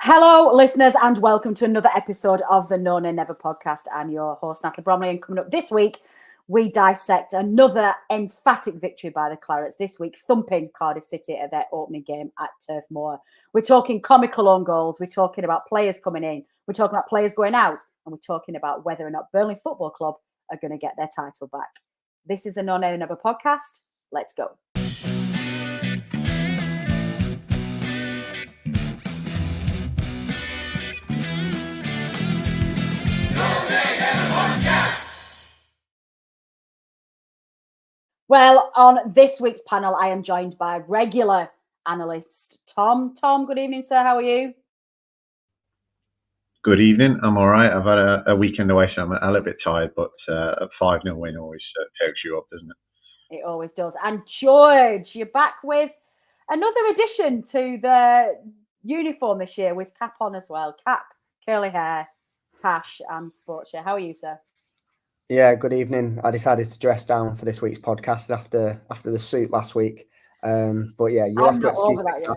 Hello, listeners, and welcome to another episode of the No Nay Never podcast. I'm your host, Natalie Bromley, and coming up this week, we dissect another emphatic victory by the Clarets, this week thumping Cardiff City at their opening game at Turf Moor. We're talking comical own goals, we're talking about players coming in, we're talking about players going out, and we're talking about whether or not Burnley Football Club are going to get their title back. This is the No Nay Never podcast. Let's go. Well, on this week's panel, I am joined by regular analyst Tom. Tom, good evening, sir. How are you? Good evening. I'm all right. I've had a weekend away, so I'm a little bit tired, but a 5-0 win always takes you up, doesn't it? It always does. And George, you're back with another addition to the uniform this year with cap on as well. Cap, curly hair, tash, and sports shirt. How are you, sir? Yeah, good evening. I decided to dress down for this week's podcast after the suit last week. But yeah, you'll have to excuse me.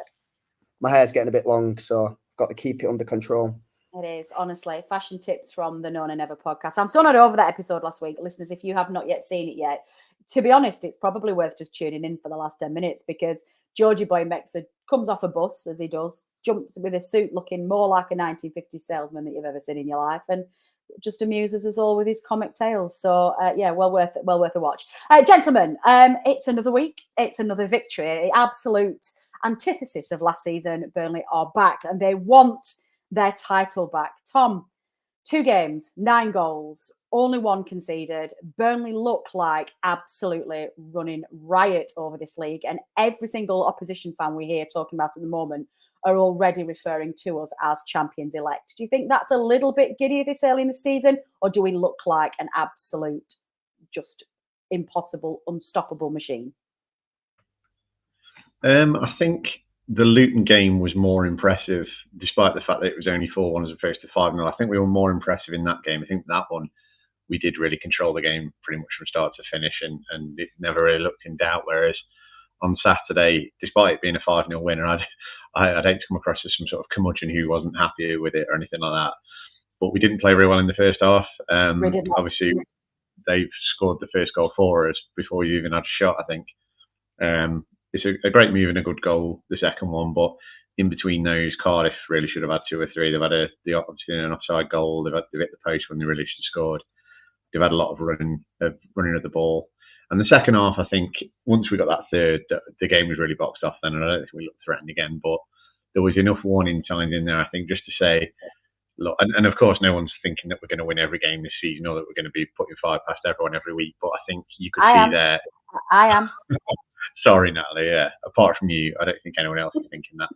My hair's getting a bit long, so I've got to keep it under control. It is, honestly. Fashion tips from the No Nay Never podcast. I'm still not over that episode last week. Listeners, if you have not yet seen it yet, to be honest, it's probably worth just tuning in for the last 10 minutes because Georgie Boy comes off a bus, as he does, jumps with a suit looking more like a 1950s salesman that you've ever seen in your life, and just amuses us all with his comic tales. So yeah, well worth a watch. Gentlemen, it's another week. It's another victory. The absolute antithesis of last season. Burnley are back and they want their title back. Tom, 2 games, 9 goals, only 1 conceded. Burnley look like absolutely running riot over this league, and every single opposition fan we hear talking about at the moment are already referring to us as champions elect. Do you think that's a little bit giddy this early in the season, or do we look like an absolute, just impossible, unstoppable machine? I think the Luton game was more impressive, despite the fact that it was only 4-1 as opposed to 5-0. I think we were more impressive in that game. I think that one, we did really control the game pretty much from start to finish, and it never really looked in doubt. Whereas on Saturday, despite it being a 5-0 winner, I'd hate to come across as some sort of curmudgeon who wasn't happy with it or anything like that. But we didn't play very well in the first half. Obviously, they've scored the first goal for us before you even had a shot, I think. It's a great move and a good goal, the second one. But in between those, Cardiff really should have had 2 or 3. They've had obviously an offside goal. They've hit the post when they really should have scored. They've had a lot of running of the ball. And the second half, I think, once we got that third, the game was really boxed off then, and I don't think we looked threatened again. But there was enough warning signs in there, I think, just to say, look, and of course, no one's thinking that we're going to win every game this season or that we're going to be putting 5 past everyone every week. But I think you could see there. I am. Sorry, Natalie. Yeah, apart from you, I don't think anyone else is thinking that.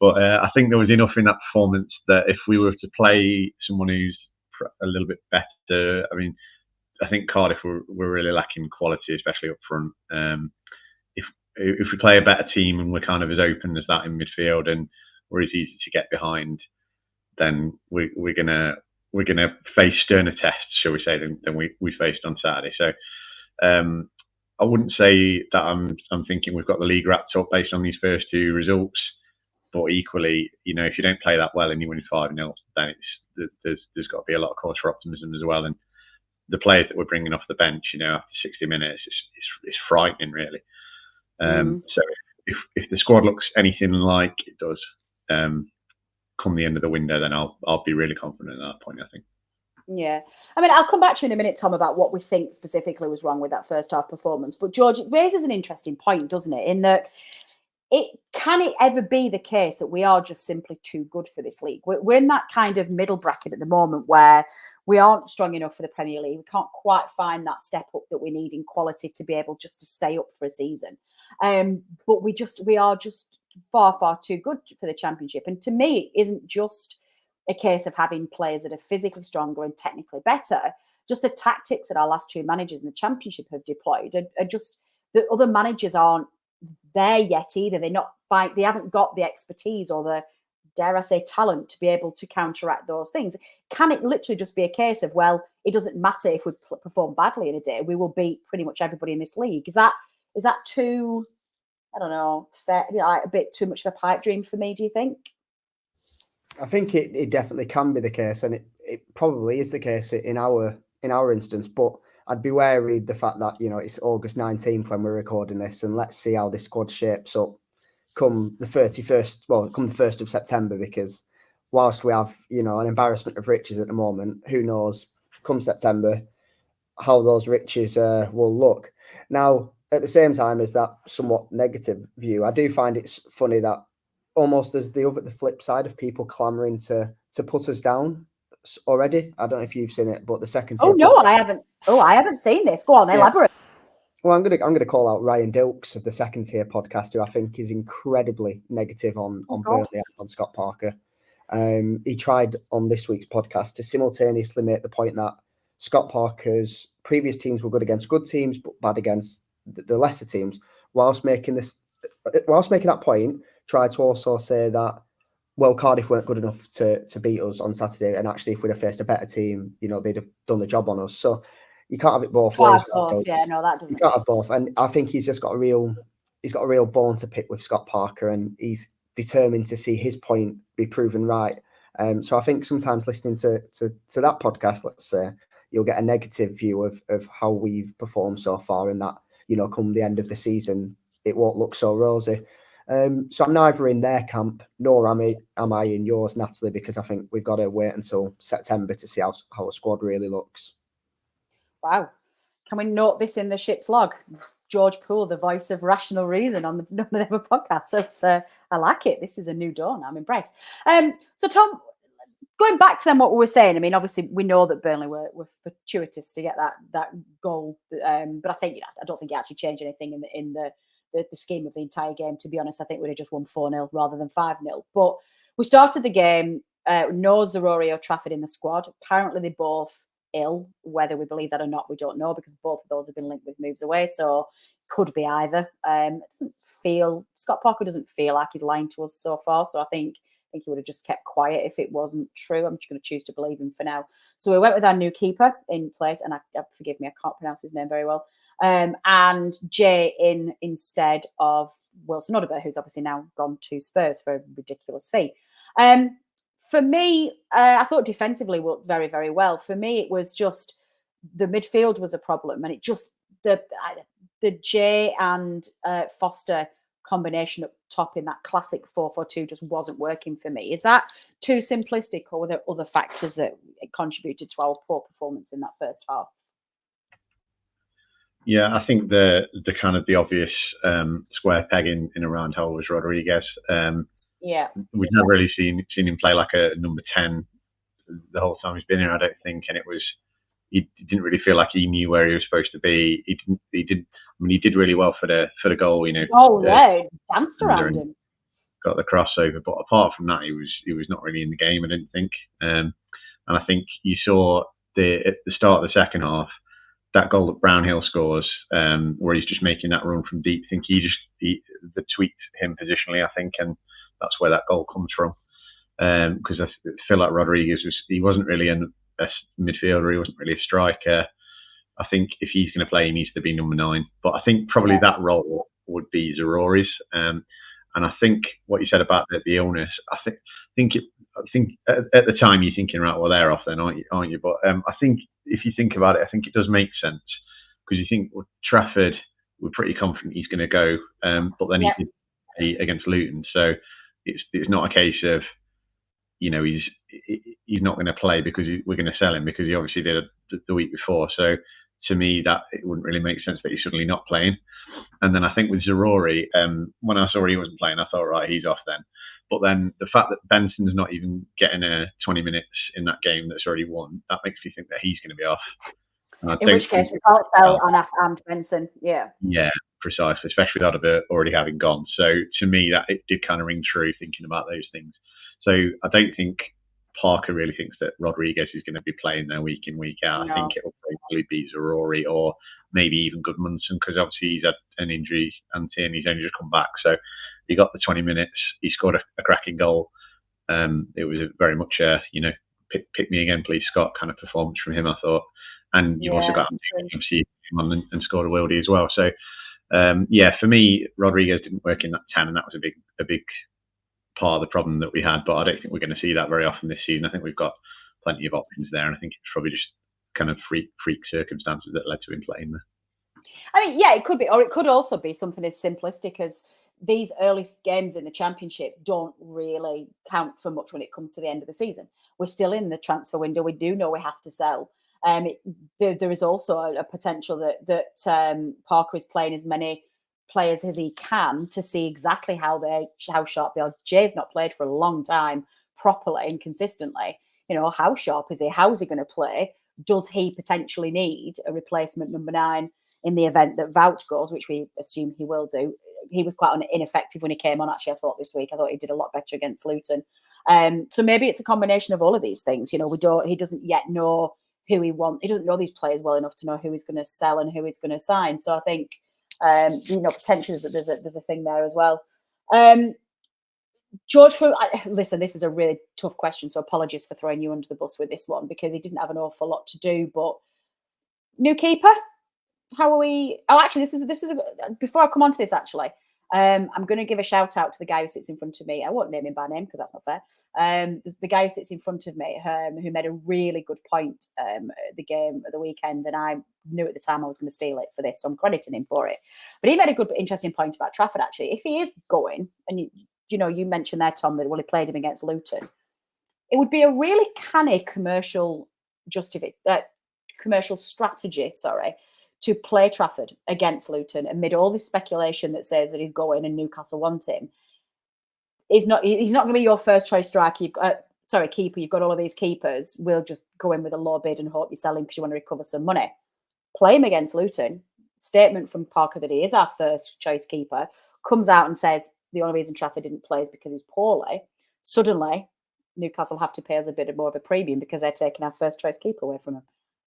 But I think there was enough in that performance that if we were to play someone who's a little bit better, I mean, I think Cardiff were really lacking quality, especially up front. If we play a better team and we're kind of as open as that in midfield and we're as easy to get behind, then we're gonna face sterner tests, shall we say, than we faced on Saturday. So I wouldn't say that I'm thinking we've got the league wrapped up based on these first 2 results, but equally, you know, if you don't play that well and you win 5-0, then there's got to be a lot of cause for optimism as well. And the players that we're bringing off the bench, you know, after 60 minutes, it's frightening, really. So if the squad looks anything like it does come the end of the window, then I'll be really confident at that point, I think. Yeah. I mean, I'll come back to you in a minute, Tom, about what we think specifically was wrong with that first half performance. But George, it raises an interesting point, doesn't it? In that can it ever be the case that we are just simply too good for this league? We're in that kind of middle bracket at the moment where we aren't strong enough for the Premier League. We can't quite find that step up that we need in quality to be able just to stay up for a season. But we are just far, far too good for the Championship. And to me, it isn't just a case of having players that are physically stronger and technically better. Just the tactics that our last 2 managers in the Championship have deployed are just, the other managers aren't there yet either. They haven't got the expertise or the, dare I say, talent to be able to counteract those things. Can it literally just be a case of, well, it doesn't matter if we perform badly in a day, we will beat pretty much everybody in this league? Is that too I don't know, like a bit too much of a pipe dream for me, do you think? I think it definitely can be the case, and it probably is the case in our instance, but I'd be wary of the fact that, you know, it's August 19th when we're recording this, and let's see how this squad shapes up come the 31st, well, come the 1st of September, because whilst we have, you know, an embarrassment of riches at the moment, who knows come September how those riches will look. Now, at the same time as that somewhat negative view, I do find it's funny that almost there's the flip side of people clamoring to put us down already. I don't know if you've seen it, but the second tier. Oh no, I haven't. Oh, I haven't seen this. Go on, elaborate. Well, I'm gonna call out Ryan Dilks of the Second Tier podcast, who I think is incredibly negative on Burnley and on Scott Parker. He tried on this week's podcast to simultaneously make the point that Scott Parker's previous teams were good against good teams, but bad against the lesser teams. Whilst making that point, tried to also say that, well, Cardiff weren't good enough to beat us on Saturday, and actually, if we'd have faced a better team, you know, they'd have done the job on us. So you can't have it both ways. Yeah, no, that doesn't. You can't have both, and I think he's got a real bone to pick with Scott Parker, and he's determined to see his point be proven right. So I think sometimes listening to that podcast, let's say, you'll get a negative view of how we've performed so far, and that, you know, come the end of the season, it won't look so rosy. So I'm neither in their camp nor am I in yours, Natalie, because I think we've got to wait until September to see how a squad really looks. Wow. Can we note this in the ship's log? George Poole, the voice of rational reason on the None Ever podcast. So it's, I like it. This is a new dawn. I'm impressed. So Tom, going back to then what we were saying, I mean, obviously we know that Burnley were fortuitous to get that goal, but I think, you know, I don't think it actually changed anything in the scheme of the entire game. To be honest, I think we'd have just won 4-0 rather than 5-0. But we started the game, no Zaroury or Trafford in the squad. Apparently they both ill. Whether we believe that or not, we don't know, because both of those have been linked with moves away. So could be either. Scott Parker doesn't feel like he's lying to us so far. So I think he would have just kept quiet if it wasn't true. I'm just going to choose to believe him for now. So we went with our new keeper in place, and forgive me, I can't pronounce his name very well. And Jay instead of Wilson Udderby, who's obviously now gone to Spurs for a ridiculous fee. For me, I thought defensively worked very, very well. For me, it was just the midfield was a problem, and it just the Jay and Foster combination up top in that classic 4-4-2 just wasn't working for me. Is that too simplistic, or were there other factors that contributed to our poor performance in that first half? Yeah, I think the kind of the obvious square peg in a round hole was Rodriguez. Yeah, we've never really seen him play like a number 10 the whole time he's been here, I don't think, and he didn't really feel like he knew where he was supposed to be. He did really well for the goal, you know. Oh yeah, danced around him, got the crossover, but apart from that, he was not really in the game, I didn't think. And I think you saw at the start of the second half, that goal that Brownhill scores, where he's just making that run from deep. I think he tweaked him positionally, I think, and that's where that goal comes from. Because I feel like Rodriguez wasn't really a midfielder, he wasn't really a striker. I think if he's going to play, he needs to be number 9. But I think probably that role would be Zaroury's. And I think what you said about the illness, I think at the time you're thinking, right, well, they're off then, aren't you? But I think if you think about it, I think it does make sense, because you think, well, Trafford, we're pretty confident he's going to go, but then he did play against Luton, so it's not a case of, you know, he's not going to play because we're going to sell him, because he obviously did the week before. So to me, that it wouldn't really make sense that he's suddenly not playing. And then I think with Zaroury, when I saw he wasn't playing, I thought, right, he's off then. But then the fact that Benson's not even getting 20 minutes in that game that's already won, that makes me think that he's going to be off. In which case, we can't sell and Benson. Yeah. Yeah, precisely, especially without already having gone. So to me, that it did kind of ring true thinking about those things. So I don't think Parker really thinks that Rodriguez is going to be playing there week in, week out. No. I think it will probably be Zaroury or maybe even Goodmanson, because obviously he's had an injury and he's only just come back. So he got the 20 minutes. He scored a cracking goal. It was very much a, pick me again, please, Scott kind of performance from him, I thought. And you've also got him and scored a worldie as well. So For me, Rodriguez didn't work in that 10, and that was a big part of the problem that we had. But I don't think we're going to see that very often this season. I think we've got plenty of options there, and I think it's probably just kind of freak circumstances that led to him playing there. I mean, yeah, it could be, or it could also be something as simplistic as these early games in the Championship don't really count for much when it comes to the end of the season. We're still in the transfer window. We do know we have to sell. There is also a potential that Parker is playing as many players as he can to see exactly how sharp they are. Jay's not played for a long time properly and consistently. How sharp is he? How's he going to play? Does he potentially need a replacement number 9 in the event that Vouch goes, which we assume he will do? He was quite ineffective when he came on, actually, I thought, this week. I thought he did a lot better against Luton. So maybe it's a combination of all of these things. He doesn't yet know who he wants. He doesn't know these players well enough to know who he's going to sell and who he's going to sign. So I think, potentially there's a thing there as well. George, listen, this is a really tough question, so apologies for throwing you under the bus with this one, because he didn't have an awful lot to do. But new keeper, how are we? Oh, actually, this is before I come on to this. Actually, I'm going to give a shout out to the guy who sits in front of me. I won't name him by name because that's not fair. There's the guy who sits in front of me, who made a really good point at the game at the weekend, and I knew at the time I was going to steal it for this, so I'm crediting him for it. But he made a good, interesting point about Trafford. Actually, if he is going, and you mentioned there, Tom, that he played him against Luton, it would be a really canny commercial strategy, to play Trafford against Luton amid all this speculation that says that he's going and Newcastle want him. He's not going to be your first choice striker. Keeper. You've got all of these keepers. We'll just go in with a low bid and hope you sell him because you want to recover some money. Play him against Luton. Statement from Parker that he is our first choice keeper. Comes out and says the only reason Trafford didn't play is because he's poorly. Suddenly, Newcastle have to pay us a bit more of a premium because they're taking our first choice keeper away from him.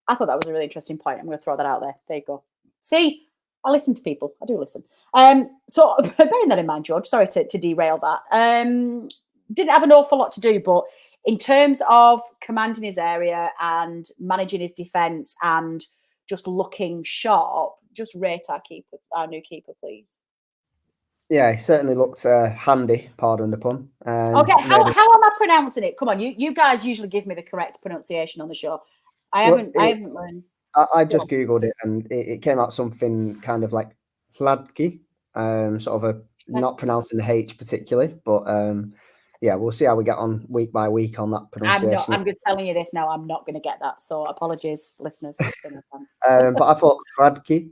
I thought that was a really interesting point. I'm going to throw that out there. There you go. See, I listen to people. I do listen. So bearing that in mind, George, sorry to derail that. Didn't have an awful lot to do, but in terms of commanding his area and managing his defence and just looking sharp, just rate our new keeper, please. Yeah, he certainly looks handy, pardon the pun. Okay, how am I pronouncing it? Come on, you guys usually give me the correct pronunciation on the show. I haven't learned. I just Googled it and it came out something kind of like Hladky, sort of not pronouncing the H particularly, but yeah, we'll see how we get on week by week on that pronunciation. I'm telling you this now, I'm not going to get that, so apologies, listeners. But I thought Hladky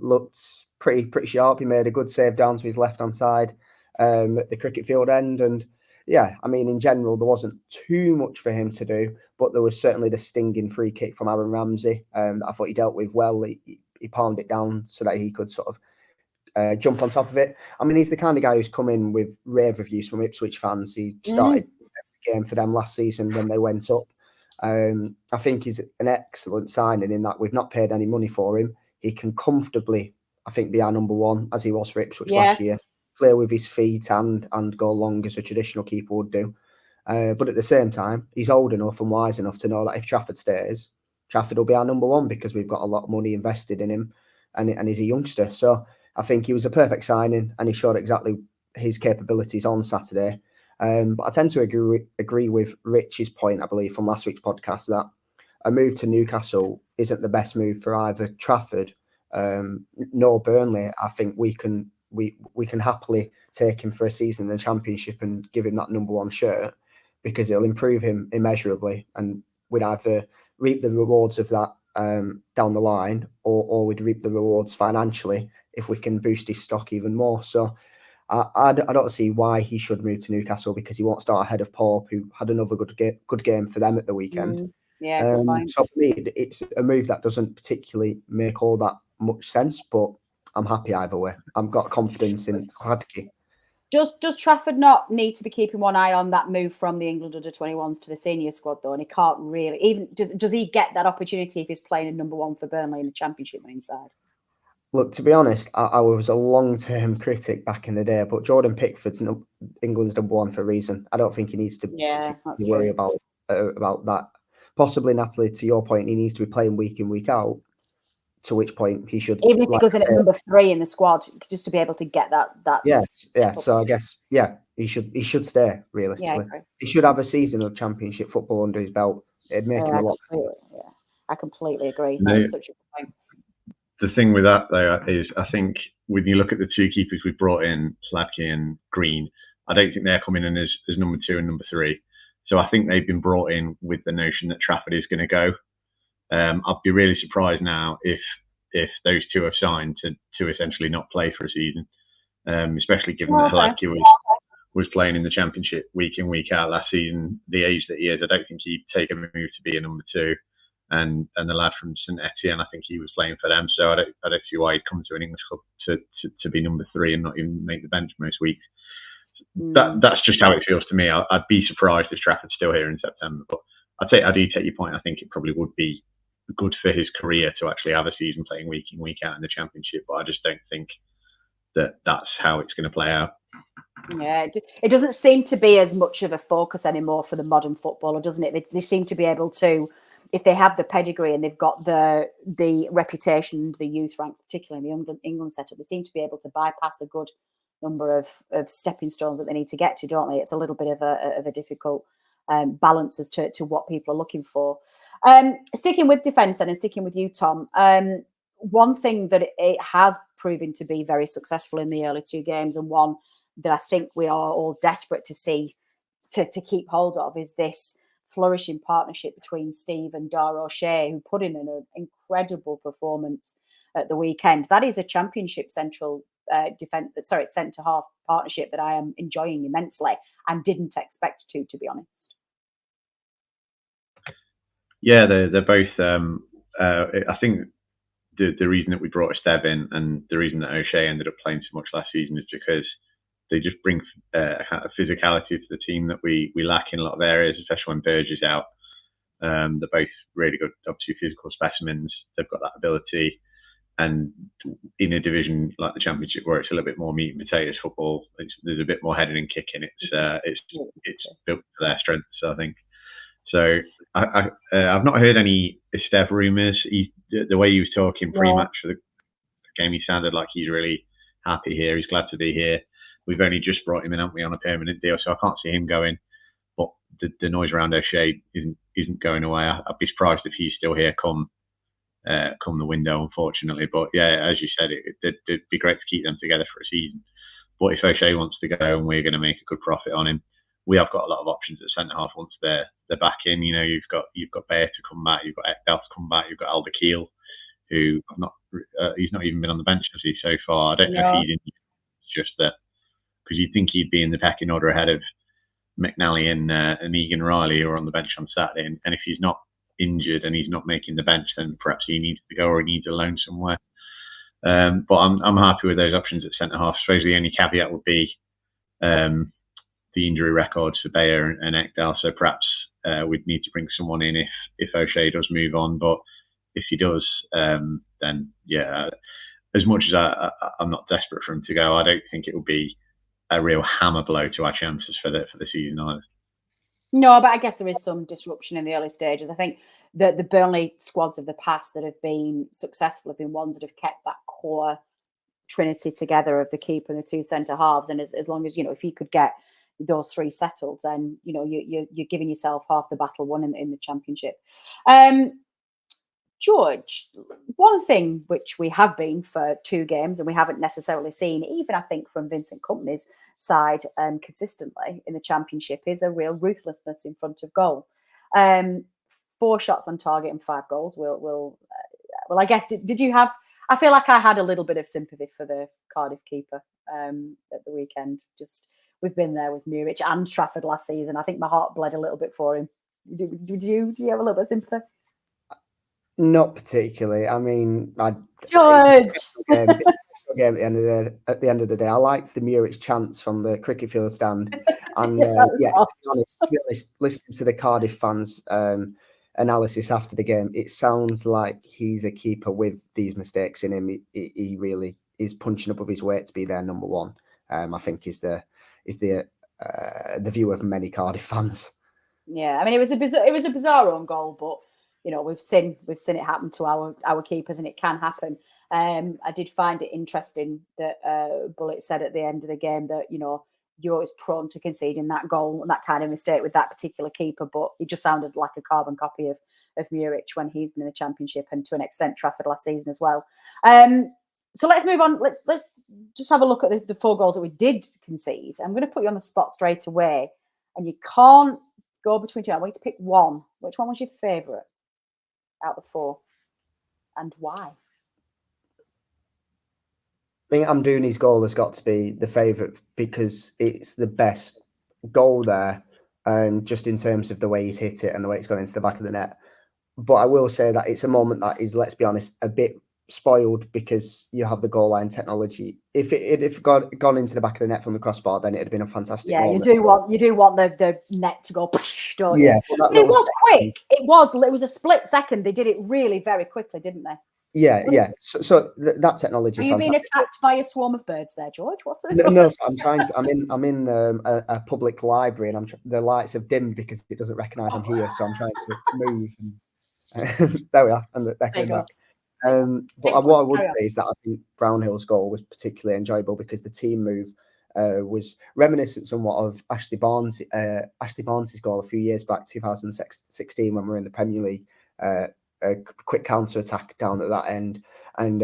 looked pretty sharp. He made a good save down to his left-hand side at the cricket field end, and yeah, I mean, in general, there wasn't too much for him to do, but there was certainly the stinging free kick from Aaron Ramsey that I thought he dealt with well. He palmed it down so that he could sort of jump on top of it. I mean, he's the kind of guy who's come in with rave reviews from Ipswich fans. He started every game for them last season when they went up. I think he's an excellent signing in that we've not paid any money for him. He can comfortably, I think, be our number 1 as he was for Ipswich last year. Play with his feet and go long as a traditional keeper would do. But at the same time, he's old enough and wise enough to know that if Trafford stays, Trafford will be our number 1 because we've got a lot of money invested in him and he's a youngster. So I think he was a perfect signing and he showed exactly his capabilities on Saturday. But I tend to agree with Rich's point, I believe, from last week's podcast that a move to Newcastle isn't the best move for either Trafford nor Burnley. I think we can happily take him for a season in the Championship and give him that number 1 shirt because it'll improve him immeasurably, and we'd either reap the rewards of that down the line or we'd reap the rewards financially if we can boost his stock even more. So I don't see why he should move to Newcastle because he won't start ahead of Pope, who had another good game for them at the weekend. Good point. So for me, it's a move that doesn't particularly make all that much sense, but I'm happy either way. I've got confidence in Hladky. Does Trafford not need to be keeping one eye on that move from the England under-21s to the senior squad, though? And he can't really even does he get that opportunity if he's playing in number 1 for Burnley in the Championship when inside? Look, to be honest, I was a long-term critic back in the day, but Jordan Pickford's England's number 1 for a reason. I don't think he needs to worry about that. Possibly, Natalie, to your point, he needs to be playing week in, week out to which point he should, even if he goes in at number 3 in the squad, just to be able to get that. Yeah. So I guess he should stay realistically. Yeah, he should have a season of Championship football under his belt. It'd make him a lot. I completely agree. That's such a good point. The thing with that though is, I think when you look at the 2 keepers we've brought in, Sladke and Green, I don't think they're coming in as number 2 and number 3. So I think they've been brought in with the notion that Trafford is going to go. I'd be really surprised now if those 2 have signed to essentially not play for a season, especially given that Sladke was playing in the Championship week in, week out last season. The age that he is, I don't think he'd take a move to be a number 2. And the lad from St Etienne, I think he was playing for them. So I don't see why he'd come to an English club to be number 3 and not even make the bench most weeks. That's just how it feels to me. I'd be surprised if Trafford's still here in September. But I do take your point. I think it probably would be good for his career to actually have a season playing week in, week out in the Championship. But I just don't think that's how it's going to play out. Yeah, it doesn't seem to be as much of a focus anymore for the modern footballer, doesn't it? They seem to be able to, if they have the pedigree and they've got the reputation, the youth ranks, particularly in the England setup, they seem to be able to bypass a good number of stepping stones that they need to get to, don't they? It's a little bit of a difficult balance as to what people are looking for. Sticking with defence and sticking with you, Tom, one thing that it has proven to be very successful in the early 2 games, and one that I think we are all desperate to see to keep hold of, is this flourishing partnership between Steve and Dar O'Shea, who put in an incredible performance at the weekend. That is a Championship centre half partnership that I am enjoying immensely and didn't expect to be honest. Yeah, they're both. I think the reason that we brought Esteve in and the reason that O'Shea ended up playing so much last season is because they just bring a physicality to the team that we lack in a lot of areas, especially when Burge is out. They're both really good, obviously physical specimens. They've got that ability, and in a division like the Championship, where it's a little bit more meat and potatoes football, there's a bit more heading and kicking. It's built for their strengths, I think. So I've not heard any Esteve rumours. The way he was talking pre-match for the game, he sounded like he's really happy here. He's glad to be here. We've only just brought him in, haven't we, on a permanent deal, so I can't see him going. But the noise around O'Shea isn't going away. I'd be surprised if he's still here come the window, unfortunately. But yeah, as you said, it'd be great to keep them together for a season. But if O'Shea wants to go and we're going to make a good profit on him, we have got a lot of options at centre half once they're back in. You know, you've got Bayer to come back, you've got Ekdal to come back, you've got Alder Keel, who he's not even been on the bench, has he, so far? I don't know if he's in. It's just that, because you'd think he'd be in the pecking order ahead of McNally and Egan Riley, who are on the bench on Saturday. And if he's not injured and he's not making the bench, then perhaps he needs to go or he needs a loan somewhere. But I'm happy with those options at centre half. I suppose the only caveat would be the injury records for Bayer and Ekdal. So perhaps we'd need to bring someone in if O'Shea does move on. But if he does, then yeah, as much as I'm not desperate for him to go, I don't think it will be a real hammer blow to our chances for the season either. No, but I guess there is some disruption in the early stages. I think the Burnley squads of the past that have been successful have been ones that have kept that core trinity together of the keeper and the 2 centre halves. And as long as, if you could get those 3 settled, then you're giving yourself half the battle won in the Championship. George, one thing which we have been for 2 games and we haven't necessarily seen, even I think from Vincent Kompany's side consistently in the Championship, is a real ruthlessness in front of goal. 4 shots on target and 5 goals. Well, I guess, did you have, I feel like I had a little bit of sympathy for the Cardiff keeper at the weekend. Just, we've been there with Muric and Trafford last season. I think my heart bled a little bit for him. Do you have a little bit of sympathy? Not particularly. I mean, George. It's a game at the end of the day. I liked the Muric chants from the cricket field stand, and to be honest, listening to the Cardiff fans' analysis after the game, it sounds like he's a keeper with these mistakes in him. He really is punching above his weight to be their number 1. I think is the view of many Cardiff fans. Yeah, I mean, it was a bizarre own goal, but we've seen it happen to our keepers, and it can happen. I did find it interesting that Bullet said at the end of the game that, you're always prone to conceding that goal and that kind of mistake with that particular keeper, but he just sounded like a carbon copy of Muric when he's been in the Championship, and to an extent Trafford last season as well. So let's move on. Let's just have a look at the 4 goals that we did concede. I'm going to put you on the spot straight away, and you can't go between 2. I want you to pick one. Which one was your favourite out of the 4, and why? I think Amdouni's goal has got to be the favourite because it's the best goal there, just in terms of the way he's hit it and the way it's gone into the back of the net. But I will say that it's a moment that is, let's be honest, a bit spoiled because you have the goal line technology. If it gone into the back of the net from the crossbar, then it'd have been a fantastic moment. You do want the net to go, don't you? Yeah, it was quick. It was a split second. They did it really very quickly, didn't they? Yeah. So that technology. Are you being attacked by a swarm of birds there, George? No, I'm trying to. I'm in a public library, and the lights have dimmed because it doesn't recognise I'm here. So I'm trying to move. And there we are, and they're coming back. But what I would say is that I think Brownhill's goal was particularly enjoyable because the team move was reminiscent somewhat of Ashley Barnes' goal a few years back, 2016, when we were in the Premier League. A quick counter attack down at that end, and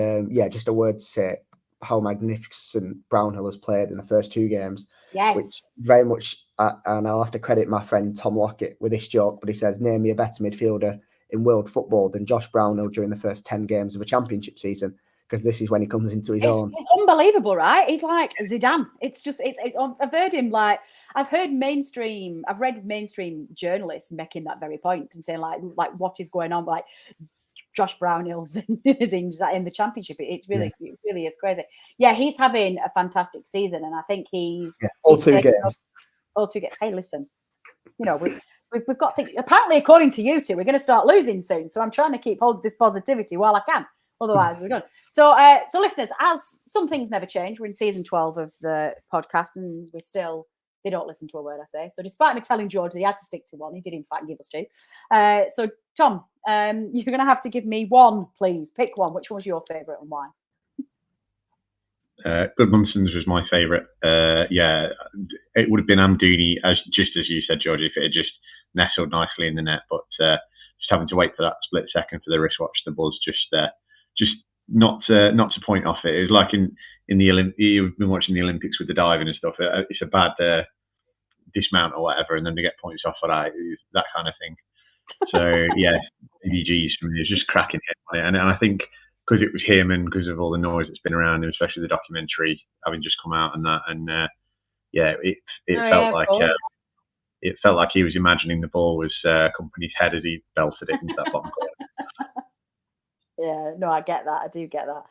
just a word to say how magnificent Brownhill has played in the first 2 games. Yes, which very much, and I'll have to credit my friend Tom Lockett with this joke, but he says, name me a better midfielder in world football than Josh Brownhill during the first 10 games of a Championship season, because this is when he comes into his own. It's unbelievable, right? He's like Zidane. It's I've heard him I've read mainstream journalists making that very point and saying like what is going on, like Josh Brownhill's in the Championship. It really is crazy. Yeah, he's having a fantastic season, and I think he's all 2 games. Hey, listen, we've got things. Apparently, according to you two, we're going to start losing soon. So I'm trying to keep hold of this positivity while I can. Otherwise, we're done. So listeners, as some things never change, we're in season 12 of the podcast, and they don't listen to a word I say. So despite me telling George that he had to stick to one, he did in fact give us 2. So Tom, you're going to have to give me one, please. Pick one. Which one was your favourite and why? Goodmanson's was my favourite. It would have been Amdouni, just as you said, George, if it had just nestled nicely in the net. But just having to wait for that split second for the wristwatch, the buzz, just not to point off it. It was like in the you've been watching the Olympics with the diving and stuff. It's a bad dismount or whatever, and then they get points off for that kind of thing. So yeah, EDG's for me is just cracking hit on it, and I think because it was him and because of all the noise that's been around him, especially the documentary having just come out and that, and it felt like he was imagining the ball was Kompany's head as he belted it into that bottom corner. Yeah, no, I get that. I do get that.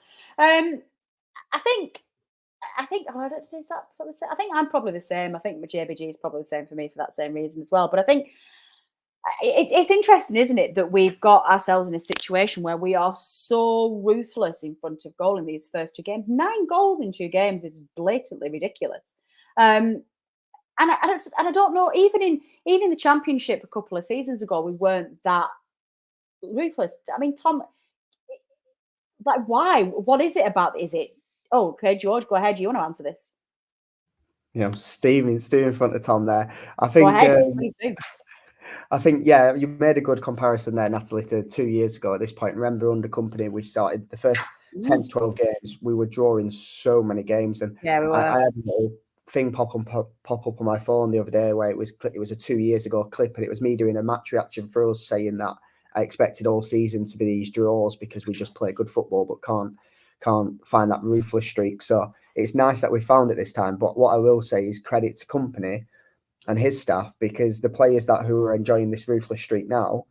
I think. Oh, I don't know. Is that probably the same? I think I'm probably the same. I think my JBG is probably the same for me for that same reason as well. But I think it's interesting, isn't it, that we've got ourselves in a situation where we are so ruthless in front of goal in these first 2 games. 9 goals in 2 games is blatantly ridiculous. And I don't know. Even in the Championship a couple of seasons ago, we weren't that ruthless. I mean, Tom. Like, why? What is it about? Is it? Oh, okay, George, go ahead. You want to answer this? Yeah, I'm steaming in front of Tom there. I think. Go ahead, please do. I think, yeah, you made a good comparison there, Natalie, to 2 years ago at this point. Remember, under Kompany, we started the first 10 to 12 games. We were drawing so many games, and yeah, we were. I had a little thing pop up on my phone the other day where it was a 2 years ago clip, and it was me doing a match reaction for us saying that I expected all season to be these draws because we just play good football but can't find that ruthless streak. So it's nice that we found it this time. But what I will say is credit to Kompany and his staff, because the players who are enjoying this ruthless streak now,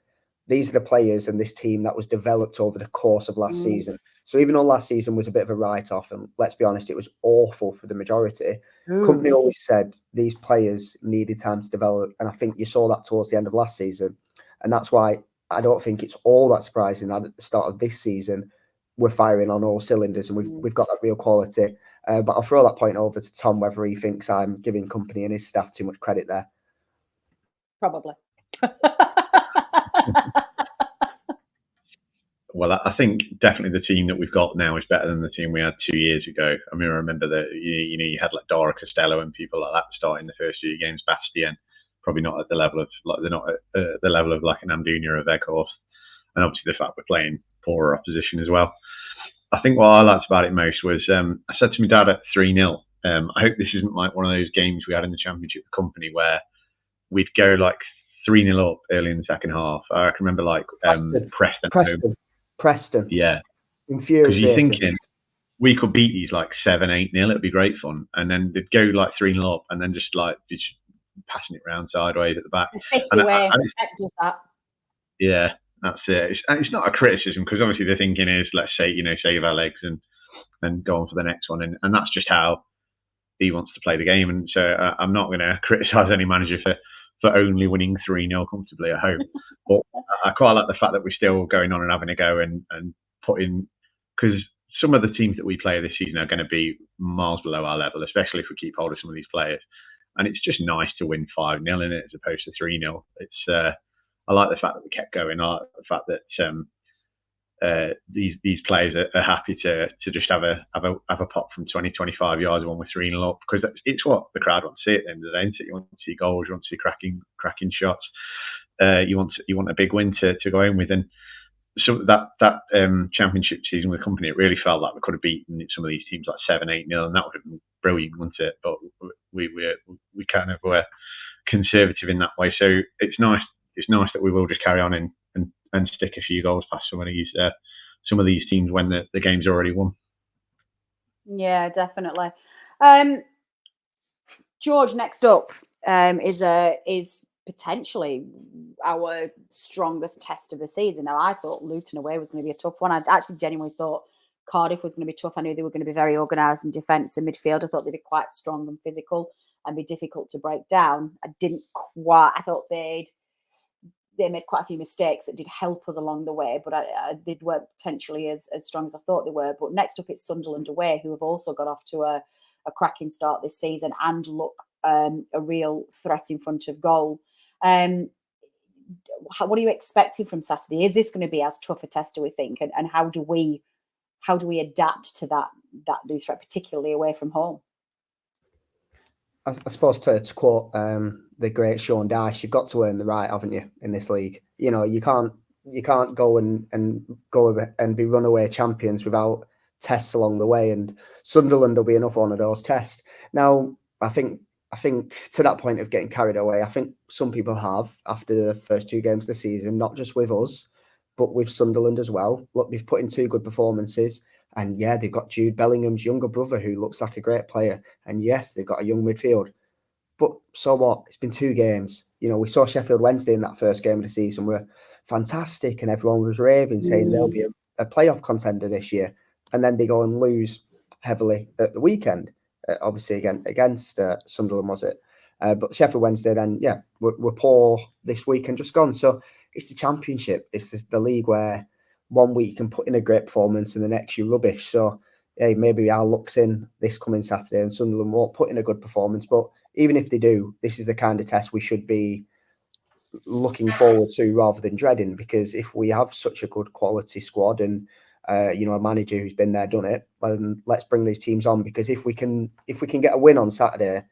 these are the players and this team that was developed over the course of last season. So even though last season was a bit of a write-off, and let's be honest, it was awful for the majority, Kompany always said these players needed time to develop. And I think you saw that towards the end of last season. And that's why I don't think it's all that surprising that at the start of this season, we're firing on all cylinders and we've got that real quality. But I'll throw that point over to Tom, whether he thinks I'm giving Kompany and his staff too much credit there. Probably. Well, I think definitely the team that we've got now is better than the team we had 2 years ago. I mean, I remember that you had like Dara Costello and people like that starting the first few games. Bastien, probably not at the level of they're not at the level of like an Amdunia or Weghorst, and obviously the fact we're playing poorer opposition as well. I think what I liked about it most was I said to my dad at 3-0. I hope this isn't like one of those games we had in the Championship company where we'd go like 3-0 up early in the second half. I can remember like Preston. Yeah. Infuriating. Because you're thinking we could beat these like 7-8-0. It'd be great fun. And then they'd go like 3-0 up and then just passing it round sideways at the back. The City way. Just that. Yeah, that's it. It's not a criticism because obviously the thinking is, let's say, save our legs and go on for the next one. And that's just how he wants to play the game. And so I'm not going to criticise any manager for only winning 3-0 comfortably at home. But I quite like the fact that we're still going on and having a go and putting, because some of the teams that we play this season are going to be miles below our level, especially if we keep hold of some of these players. And it's just nice to win 5-0 in it as opposed to 3-0. It's I like the fact that we kept going. I like the fact that these players are happy to just have a pop from 20-25 yards when we're 3-0 up, because it's what the crowd wants to see at the end of the day. You want to see goals, you want to see cracking shots. You want a big win to go in with. And so that Championship season with the company, it really felt like we could have beaten some of these teams like 7-8-0, and that would have been brilliant, wouldn't it? But we kind of were conservative in that way. So it's nice that we will just carry on and stick a few goals past some of these teams when the game's already won. Yeah, definitely. George, next up is potentially our strongest test of the season. Now, I thought Luton away was going to be a tough one. I actually genuinely thought Cardiff was going to be tough. I knew they were going to be very organised in defence and midfield. I thought they'd be quite strong and physical and be difficult to break down. I thought they made quite a few mistakes that did help us along the way, but they weren't potentially as strong as I thought they were. But next up, it's Sunderland away, who have also got off to a cracking start this season and look a real threat in front of goal. What are you expecting from Saturday? Is this going to be as tough a test, do we think? And how do we adapt to that new threat, particularly away from home? I suppose to quote the great Sean Dyche, you've got to earn the right, haven't you, in this league? You can't go and go and be runaway champions without tests along the way, and Sunderland will be another one of those tests. Now, I think to that point of getting carried away, I think some people have after the first 2 games of the season, not just with us, but with Sunderland as well. Look, they've put in 2 good performances. And yeah, they've got Jude Bellingham's younger brother who looks like a great player. And yes, they've got a young midfield. But so what? It's been 2 games. We saw Sheffield Wednesday in that first game of the season were fantastic and everyone was raving, saying they'll be a playoff contender this year. And then they go and lose heavily at the weekend, obviously against Sunderland, was it? But Sheffield Wednesday then, yeah, were poor this week and just gone. So it's the Championship. It's the league where 1 week you can put in a great performance and the next you're rubbish. So, hey, maybe our luck's in this coming Saturday and Sunderland won't put in a good performance. But even if they do, this is the kind of test we should be looking forward to rather than dreading, because if we have such a good quality squad and a manager who's been there, done it, let's bring these teams on, because if we can get a win on Saturday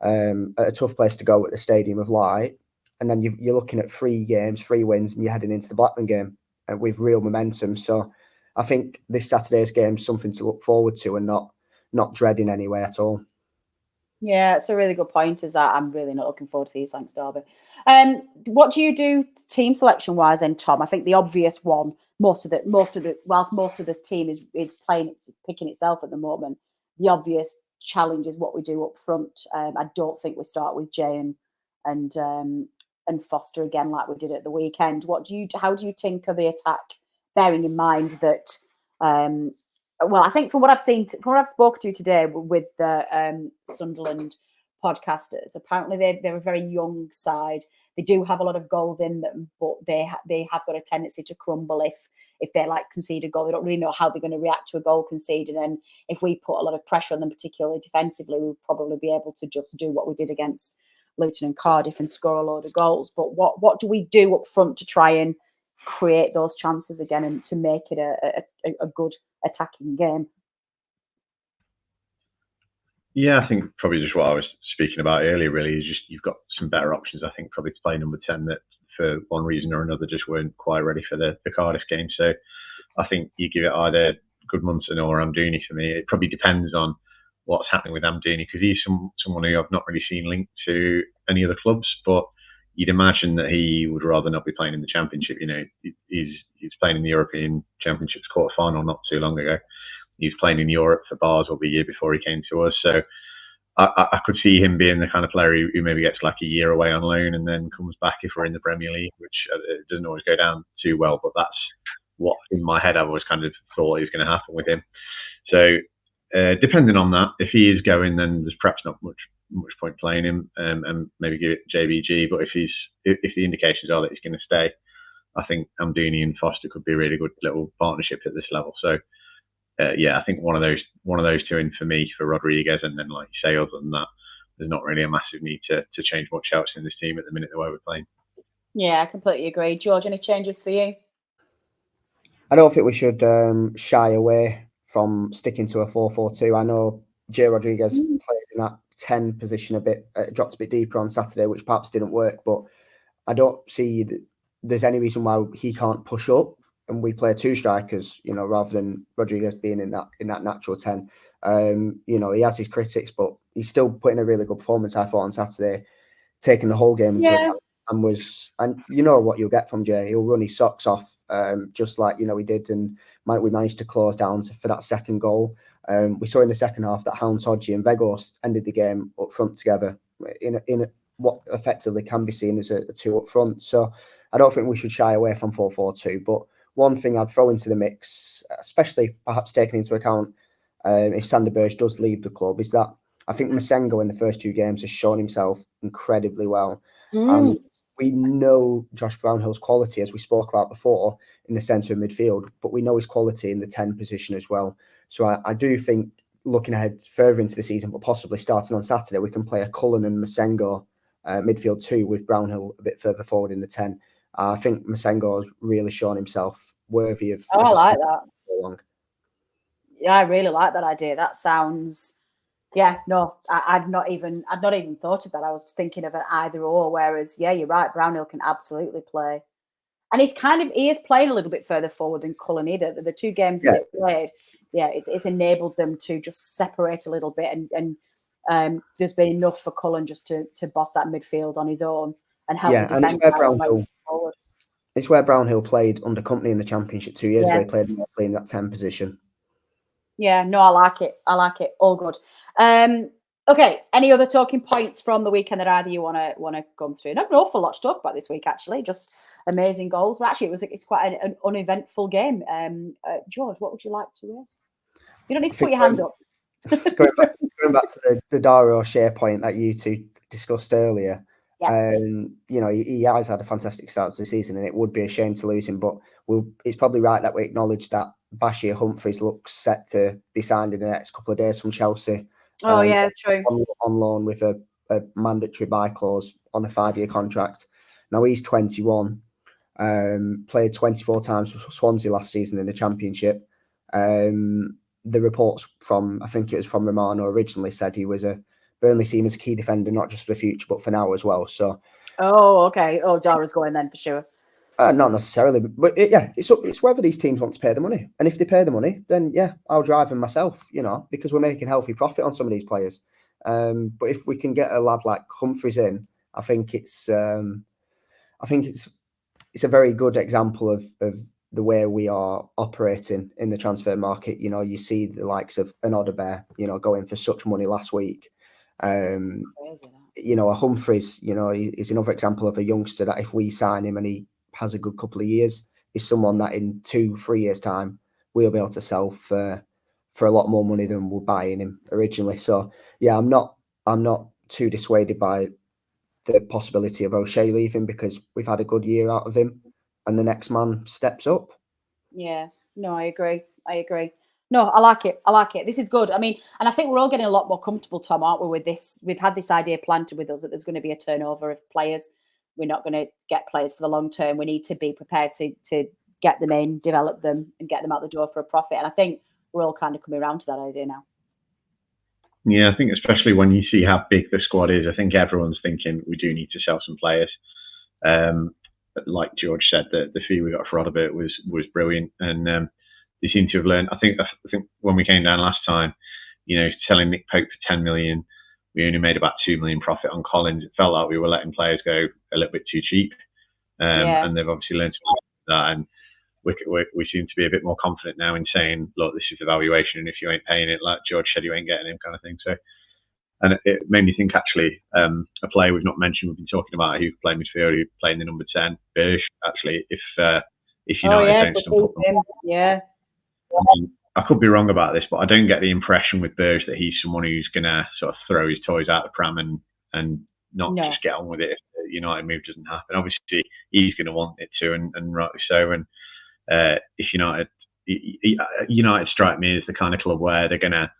at a tough place to go at the Stadium of Light, and then you're looking at 3 games, 3 wins, and you're heading into the Blackburn game with real momentum. So I think this Saturday's game is something to look forward to and not dreading anyway at all. Yeah, it's a really good point, is that I'm really not looking forward to the East Lancs derby. What do you do team selection wise then, Tom? I think the obvious one, whilst most of this team is picking itself at the moment, the obvious challenge is what we do up front. I don't think we start with Jay and Foster again like we did at the weekend. How do you tinker the attack, bearing in mind that I think from what I've seen, from what I've spoken to today with the Sunderland podcasters, apparently they're a very young side. They do have a lot of goals in them, but they have got a tendency to crumble if they concede a goal. They don't really know how they're going to react to a goal conceded. And if we put a lot of pressure on them, particularly defensively, we'll probably be able to just do what we did against Luton and Cardiff and score a load of goals. But what do we do up front to try and create those chances again and to make it a good attacking game. Yeah, I think probably just what I was speaking about earlier really is just you've got some better options, I think, probably to play number 10 that for one reason or another just weren't quite ready for the Cardiff game. So I think you give it either Goodmunson or Amdouni for me. It probably depends on what's happening with Amdouni, because he's someone who I've not really seen linked to any other clubs, but you'd imagine that he would rather not be playing in the Championship. You know, he's playing in the European Championships quarter-final not too long ago. He was playing in Europe for Basel the year before he came to us. So I could see him being the kind of player who maybe gets like a year away on loan and then comes back if we're in the Premier League, which doesn't always go down too well. But that's what in my head I've always kind of thought is going to happen with him. So depending on that, if he is going, then there's perhaps not much point playing him and maybe give it JBG. But if the indications are that he's going to stay, I think Amdouni and Foster could be a really good little partnership at this level. So I think one of those two in for me for Rodriguez, and then like you say, other than that, there's not really a massive need to change much else in this team at the minute the way we're playing. Yeah, I completely agree. George, any changes for you? I don't think we should shy away from sticking to a 4-4-2. I know Jay Rodriguez played in that 10 position a bit, dropped a bit deeper on Saturday, which perhaps didn't work, but I don't see that there's any reason why he can't push up and we play two strikers, you know, rather than Rodriguez being in that natural 10. You know, he has his critics, but he's still putting a really good performance, I thought, on Saturday, taking the whole game into account. And you know what you'll get from Jay. He'll run his socks off, just like, you know, he did, and we managed to close down for that second goal. We saw in the second half that Hound Todgy and Vegos ended the game up front together in what effectively can be seen as a two up front. So I don't think we should shy away from 4-4-2. But one thing I'd throw into the mix, especially perhaps taking into account if Sander Berge does leave the club, is that I think Masengo in the first two games has shown himself incredibly well. And we know Josh Brownhill's quality, as we spoke about before, in the centre of midfield, but we know his quality in the 10 position as well. So I do think, looking ahead further into the season, but possibly starting on Saturday, we can play a Cullen and Masengo midfield 2 with Brownhill a bit further forward in the 10. I think Masengo has really shown himself worthy of. I like that. Yeah, I really like that idea. That sounds. Yeah, no, I'd not even thought of that. I was thinking of an either or. Whereas, yeah, you're right. Brownhill can absolutely play, and he is playing a little bit further forward than Cullen either. The two games that they played, it's enabled them to just separate a little bit, and there's been enough for Cullen just to boss that midfield on his own and help the defence. It's where Brownhill played under Company in the Championship 2 years ago. He played mostly in that 10 position. Yeah, no, I like it. All good. Okay, any other talking points from the weekend that either you want to come through? Not an awful lot to talk about this week, actually. Just amazing goals. Well, actually, it's quite an uneventful game. George, what would you like to raise? You don't need to put your hand up. going back to the Dario O'Shea point that you two discussed earlier. You know, he has had a fantastic start to the season, and it would be a shame to lose him. But it's probably right that we acknowledge that Bashir Humphreys looks set to be signed in the next couple of days from Chelsea. Oh, yeah, true. On loan with a mandatory buy clause on a 5-year contract. Now he's 21, played 24 times for Swansea last season in the Championship. The reports from, I think it was from Romano originally, said he was Burnley see him as a key defender, not just for the future, but for now as well. So. Oh, okay. Oh, Dara's going then for sure. Not necessarily, but it's whether these teams want to pay the money. And if they pay the money, then I'll drive them myself, you know, because we're making healthy profit on some of these players. But if we can get a lad like Humphreys in, I think it's a very good example of the way we are operating in the transfer market. You know, you see the likes of an Odebear, you know, going for such money last week. You know, a Humphreys, you know, is another example of a youngster that if we sign him and he has a good couple of years, is someone that in 2-3 years time we'll be able to sell for a lot more money than we're buying him originally. So I'm not too dissuaded by the possibility of O'Shea leaving, because we've had a good year out of him and the next man steps up. Yeah, no, I agree. No, I like it. This is good. I mean, and I think we're all getting a lot more comfortable, Tom, aren't we, with this? We've had this idea planted with us that there's going to be a turnover of players. we're not going to get players for the long term. We need to be prepared to get them in, develop them, and get them out the door for a profit. And I think we're all kind of coming around to that idea now. Yeah, I think especially when you see how big the squad is, I think everyone's thinking we do need to sell some players. Like George said, the fee we got for Rodbert was brilliant, and they seem to have learned. I think when we came down last time, selling Nick Pope for 10 million, we only made about 2 million profit on Collins. It felt like we were letting players go a little bit too cheap, and they've obviously learned that. And we seem to be a bit more confident now in saying, look, this is the valuation, and if you ain't paying it, like George said, you ain't getting him, kind of thing. So, and it made me think actually, a player we've not mentioned, we've been talking about, who played midfield, who played in the number 10, Berge. Actually, if United don't I could be wrong about this, but I don't get the impression with Berge that he's someone who's gonna sort of throw his toys out the pram and not just get on with it if the United move doesn't happen. Obviously, he's going to want it to, and rightly so. And if United strike me as the kind of club where they're gonna,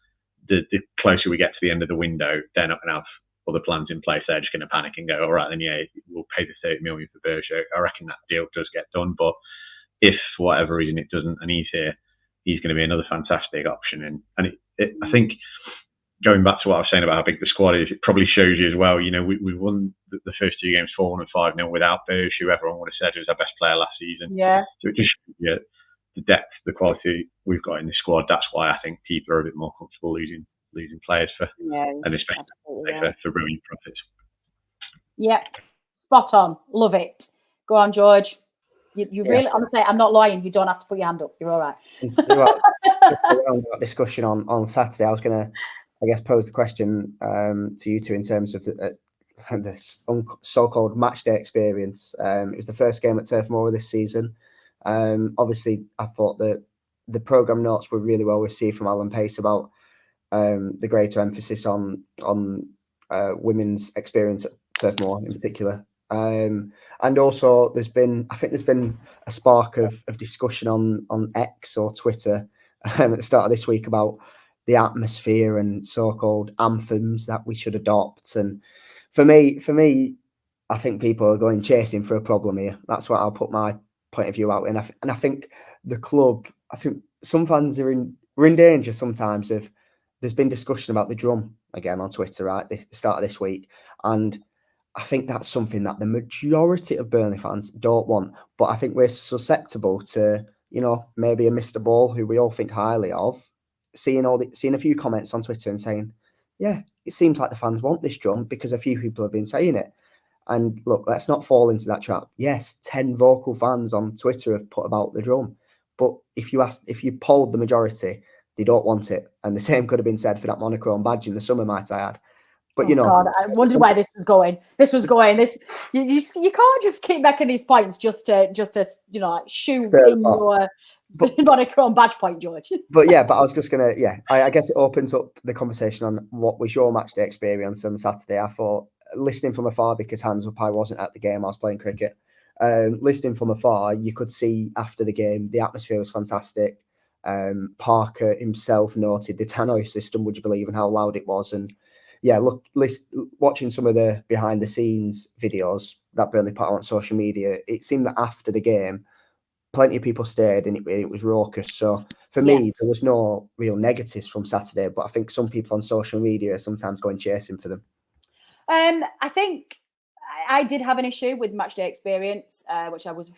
the closer we get to the end of the window, they're not going to have other plans in place. They're just going to panic and go, all right, then we'll pay the 30 million for Berge. I reckon that deal does get done, but if for whatever reason it doesn't, and he's here, he's going to be another fantastic option. And I think, going back to what I was saying about how big the squad is, it probably shows you as well. We won the first 2 games 4-1 and 5-0 without Berge, who everyone would have said was our best player last season. Yeah. So it just shows you the depth, the quality we've got in the squad. That's why I think people are a bit more comfortable losing players and especially for brilliant profits. Yeah, spot on. Love it. Go on, George. You really, honestly, I'm not lying. You don't have to put your hand up. You're all right. Around that discussion on Saturday, I was going to, I guess, pose the question to you two in terms of this so-called match day experience. It was the first game at Turf Moor this season. Obviously, I thought that the programme notes were really well received from Alan Pace about the greater emphasis on women's experience at Turf Moor in particular. And also I think there's been a spark of discussion on X or Twitter at the start of this week about the atmosphere and so-called anthems that we should adopt. And for me, I think people are going chasing for a problem here. That's what I'll put my point of view out in. And I think the club, I think some fans we're in danger sometimes of, there's been discussion about the drum again on Twitter, right, the start of this week. And I think that's something that the majority of Burnley fans don't want. But I think we're susceptible to, maybe a Mr. Ball, who we all think highly of, seeing a few comments on Twitter and saying, yeah, it seems like the fans want this drum because a few people have been saying it. And look, let's not fall into that trap. Yes, 10 vocal fans on Twitter have put about the drum. But if you polled the majority, they don't want it. And the same could have been said for that monochrome badge in the summer, might I add. But God, I wondered where this was going. You can't just keep making these points just to shoe in your monochrome badge point, George. But I was just gonna I guess it opens up the conversation on what was your match day experience on Saturday. I thought, listening from afar, because hands up, I wasn't at the game, I was playing cricket. Listening from afar, you could see after the game the atmosphere was fantastic. Parker himself noted the tannoy system, would you believe, and how loud it was. And watching some of the behind the scenes videos that Burnley put on social media, it seemed that after the game, plenty of people stayed and it was raucous. So for me, there was no real negatives from Saturday, but I think some people on social media are sometimes going chasing for them. I think I did have an issue with matchday experience, which I was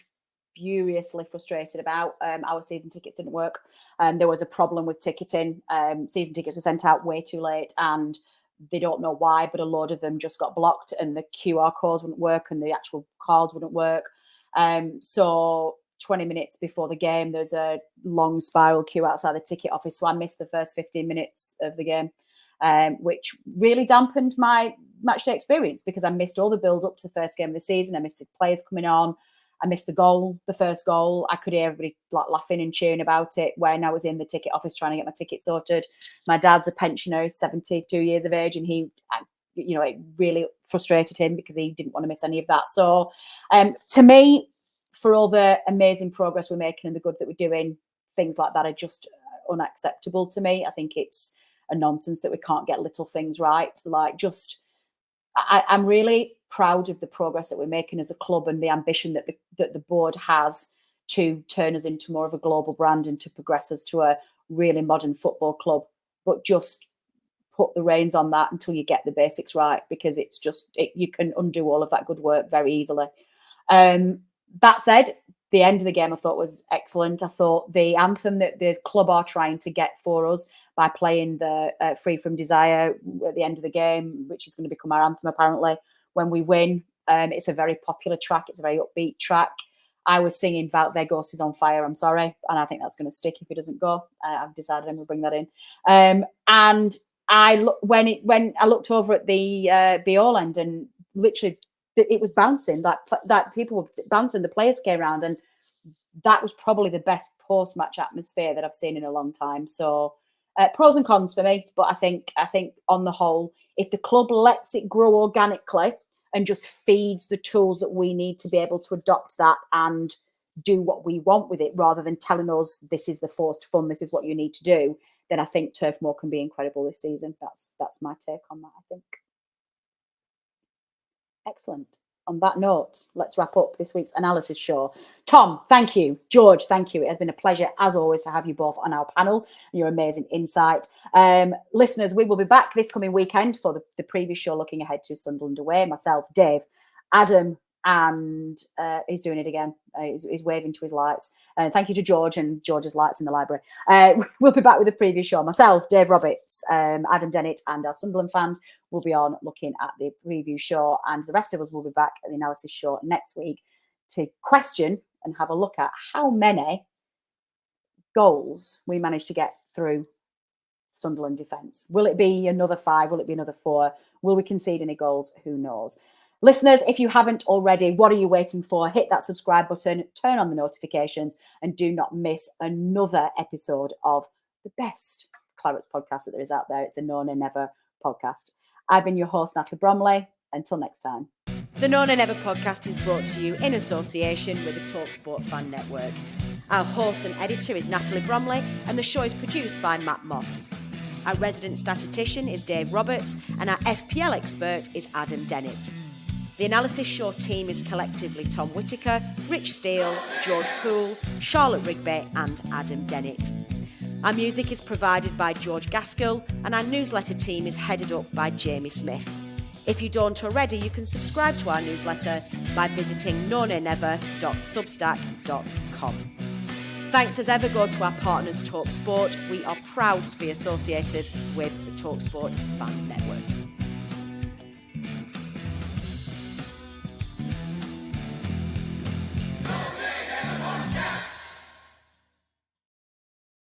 furiously frustrated about. Our season tickets didn't work. There was a problem with ticketing. Season tickets were sent out way too late, and they don't know why, but a load of them just got blocked, and the QR codes wouldn't work, and the actual cards wouldn't work. So 20 minutes before the game, there's a long spiral queue outside the ticket office. So I missed the first 15 minutes of the game, which really dampened my matchday experience because I missed all the build up to the first game of the season. I missed the players coming on. I missed the first goal. I could hear everybody laughing and cheering about it when I was in the ticket office trying to get my ticket sorted. My dad's a pensioner, 72 years of age, and it really frustrated him because he didn't want to miss any of that. So to me, for all the amazing progress we're making and the good that we're doing, things like that are just unacceptable to me. I think it's a nonsense that we can't get little things right. I'm really proud of the progress that we're making as a club and the ambition that the board has to turn us into more of a global brand and to progress us to a really modern football club. But just put the reins on that until you get the basics right, because it's just you can undo all of that good work very easily. That said, the end of the game I thought was excellent. I thought the anthem that the club are trying to get for us by playing the Free From Desire at the end of the game, which is going to become our anthem apparently when we win. It's a very popular track. It's a very upbeat track. I was singing Wout Weghorst is on fire, I'm sorry. And I think that's going to stick if it doesn't go. I've decided I'm going to bring that in. And when I looked over at the Be-All end, and literally it was bouncing, that people were bouncing, the players came around, and that was probably the best post-match atmosphere that I've seen in a long time. So pros and cons for me, but I think on the whole, if the club lets it grow organically and just feeds the tools that we need to be able to adopt that and do what we want with it, rather than telling us this is the forced fun, this is what you need to do, then I think Turf Moor can be incredible this season. That's my take on that, I think. Excellent. On that note, let's wrap up this week's analysis show. Tom, thank you. George, thank you. It has been a pleasure, as always, to have you both on our panel and your amazing insight. Listeners, we will be back this coming weekend for the previous show looking ahead to Sunderland away. Myself, Dave, Adam, and he's doing it again. He's waving to his lights. Thank you to George and George's lights in the library. We'll be back with the previous show. Myself, Dave Roberts, Adam Dennett, and our Sunderland fans will be on looking at the preview show, and the rest of us will be back at the analysis show next week to question and have a look at how many goals we managed to get through Sunderland defence. Will it be another 5? Will it be another 4? Will we concede any goals? Who knows? Listeners, if you haven't already, what are you waiting for? Hit that subscribe button, turn on the notifications, and do not miss another episode of the best Clarets podcast that there is out there. It's the No Nay Never podcast. I've been your host, Natalie Bromley. Until next time. The No Nay Never podcast is brought to you in association with the talkSPORT Fan Network. Our host and editor is Natalie Bromley, and the show is produced by Matt Moss. Our resident statistician is Dave Roberts, and our FPL expert is Adam Dennett. The Analysis Show team is collectively Tom Whittaker, Rich Steele, George Poole, Charlotte Rigby and Adam Dennett. Our music is provided by George Gaskell, and our newsletter team is headed up by Jamie Smith. If you don't already, you can subscribe to our newsletter by visiting nonaynever.substack.com. Thanks as ever go to our partners talkSPORT. We are proud to be associated with the talkSPORT Fan Network.